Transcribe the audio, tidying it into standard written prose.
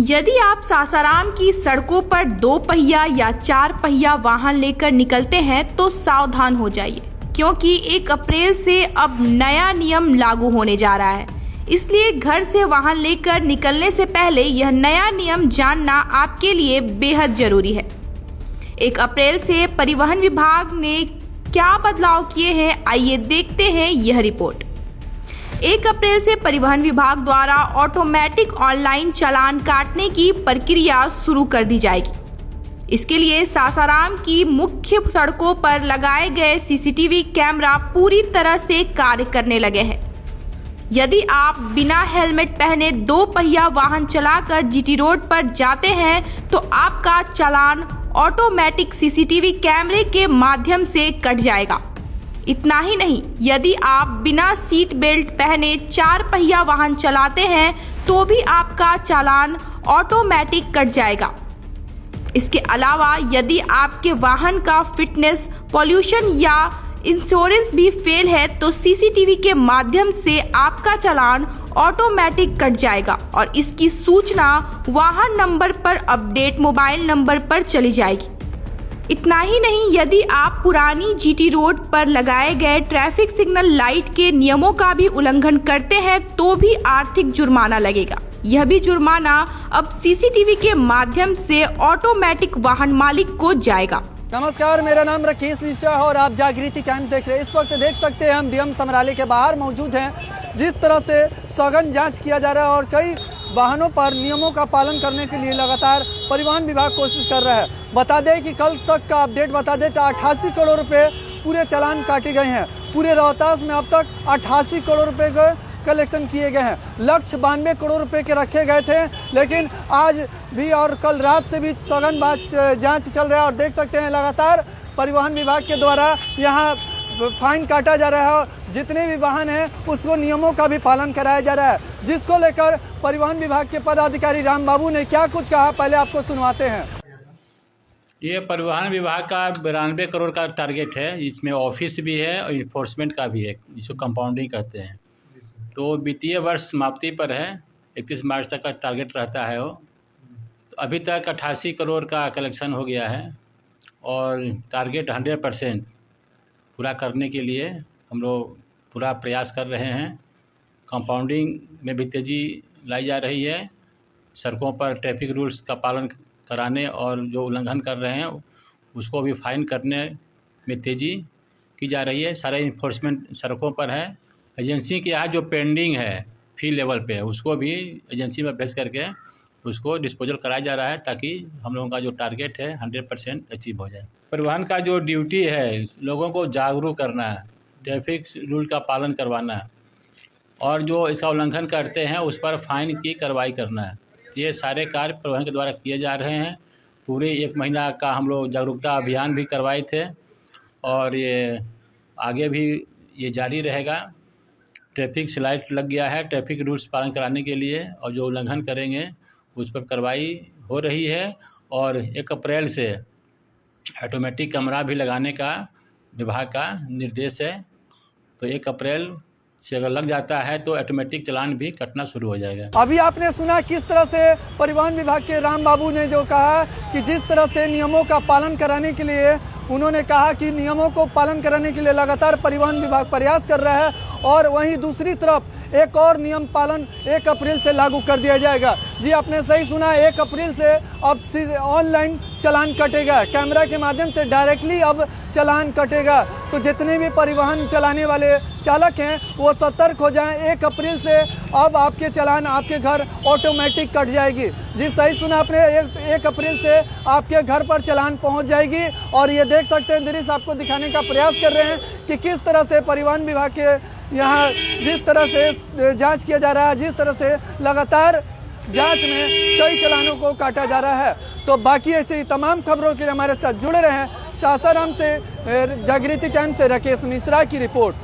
यदि आप सासाराम की सड़कों पर 2 पहिया या 4 पहिया वाहन लेकर निकलते हैं तो सावधान हो जाइए, क्योंकि 1 अप्रैल से अब नया नियम लागू होने जा रहा है। इसलिए घर से वाहन लेकर निकलने से पहले यह नया नियम जानना आपके लिए बेहद जरूरी है। 1 अप्रैल से परिवहन विभाग ने क्या बदलाव किए हैं, आइए देखते हैं यह रिपोर्ट। 1 अप्रैल से परिवहन विभाग द्वारा ऑटोमेटिक ऑनलाइन चालान काटने की प्रक्रिया शुरू कर दी जाएगी। इसके लिए सासाराम की मुख्य सड़कों पर लगाए गए सीसीटीवी कैमरा पूरी तरह से कार्य करने लगे हैं। यदि आप बिना हेलमेट पहने 2 पहिया वाहन चलाकर जीटी रोड पर जाते हैं तो आपका चालान ऑटोमेटिक सीसीटीवी कैमरे के माध्यम से कट जाएगा। इतना ही नहीं, यदि आप बिना सीट बेल्ट पहने 4 पहिया वाहन चलाते हैं तो भी आपका चालान ऑटोमेटिक कट जाएगा। इसके अलावा यदि आपके वाहन का फिटनेस, पॉल्यूशन या इंश्योरेंस भी फेल है तो सीसीटीवी के माध्यम से आपका चालान ऑटोमेटिक कट जाएगा और इसकी सूचना वाहन नंबर पर अपडेट मोबाइल नंबर पर चली जाएगी। इतना ही नहीं, यदि आप पुरानी जीटी रोड पर लगाए गए ट्रैफिक सिग्नल लाइट के नियमों का भी उल्लंघन करते हैं तो भी आर्थिक जुर्माना लगेगा। यह भी जुर्माना अब सीसीटीवी के माध्यम से ऑटोमेटिक वाहन मालिक को जाएगा। नमस्कार, मेरा नाम राकेश मिश्रा है और आप जागृति टाइम देख रहे हैं। इस वक्त देख सकते हैं हम डीएम समराले के बाहर मौजूद हैं। जिस तरह से सघन जांच किया जा रहा है और कई वाहनों पर नियमों का पालन करने के लिए लगातार परिवहन विभाग कोशिश कर रहा है। बता दें कि कल तक का अपडेट बता दें तो 88 करोड़ रुपए पूरे चालान काटे गए हैं। पूरे रोहतास में अब तक 88 करोड़ रुपए के कलेक्शन किए गए हैं। लक्ष्य 92 करोड़ रुपए के रखे गए थे, लेकिन आज भी और कल रात से भी सघन जांच चल रहा है और देख सकते हैं लगातार परिवहन विभाग के द्वारा यहाँ फाइन काटा जा रहा है और जितने भी वाहन हैं उसको नियमों का भी पालन कराया जा रहा है, जिसको लेकर परिवहन विभाग के पदाधिकारी राम बाबू ने क्या कुछ कहा, पहले आपको सुनवाते हैं। ये परिवहन विभाग का 92 करोड़ का टारगेट है। इसमें ऑफिस भी है और इन्फोर्समेंट का भी है, जिसको कंपाउंडिंग कहते हैं। तो वित्तीय वर्ष समाप्ति पर है, 31 मार्च तक का टारगेट रहता है वो। तो अभी तक 88 करोड़ का कलेक्शन हो गया है और टारगेट 100% पूरा करने के लिए हम लोग पूरा प्रयास कर रहे हैं। कंपाउंडिंग में भी तेज़ी लाई जा रही है। सड़कों पर ट्रैफिक रूल्स का पालन कराने और जो उल्लंघन कर रहे हैं उसको भी फाइन करने में तेज़ी की जा रही है। सारे इन्फोर्समेंट सड़कों पर है। एजेंसी के यहाँ जो पेंडिंग है फील्ड लेवल पे उसको भी एजेंसी में भेज करके उसको डिस्पोजल कराया जा रहा है, ताकि हम लोगों का जो टारगेट है 100% अचीव हो जाए। परिवहन का जो ड्यूटी है लोगों को जागरूक करना है, ट्रैफिक रूल का पालन करवाना है और जो इसका उल्लंघन करते हैं उस पर फाइन की कार्रवाई करना है। ये सारे कार्य परिवहन के द्वारा किए जा रहे हैं। पूरे 1 महीना का हम लोग जागरूकता अभियान भी करवाए थे और ये आगे भी ये जारी रहेगा। ट्रैफिक लाइट लग गया है ट्रैफिक रूल्स पालन कराने के लिए और जो उल्लंघन करेंगे उस पर कार्रवाई हो रही है। और 1 अप्रैल से ऑटोमेटिक कैमरा भी लगाने का विभाग का निर्देश है। तो 1 अप्रैल से अगर लग जाता है तो ऑटोमेटिक चालान भी कटना शुरू हो जाएगा। अभी आपने सुना किस तरह से परिवहन विभाग के राम बाबू ने जो कहा कि जिस तरह से नियमों का पालन कराने के लिए उन्होंने कहा कि नियमों को पालन कराने के लिए लगातार परिवहन विभाग प्रयास कर रहा है और वहीं दूसरी तरफ एक और नियम पालन 1 अप्रैल से लागू कर दिया जाएगा। जी आपने सही सुना, 1 अप्रैल से अब ऑनलाइन चालान कटेगा, कैमरा के माध्यम से डायरेक्टली अब चालान कटेगा। तो जितने भी परिवहन चलाने वाले चालक हैं वो सतर्क हो जाएं। 1 अप्रैल से अब आपके चालान आपके घर ऑटोमेटिक कट जाएगी। जी सही सुना आपने, 1 अप्रैल से आपके घर पर चालान पहुंच जाएगी। और ये देख सकते हैं दृश्य आपको दिखाने का प्रयास कर रहे हैं कि किस तरह से परिवहन विभाग के यहाँ जिस तरह से जांच किया जा रहा है, जिस तरह से लगातार जांच में कई चालानों को काटा जा रहा है। तो बाकी ऐसी तमाम खबरों के लिए हमारे साथ जुड़े रहें। सासाराम से जागृति टाइम से राकेश मिश्रा की रिपोर्ट।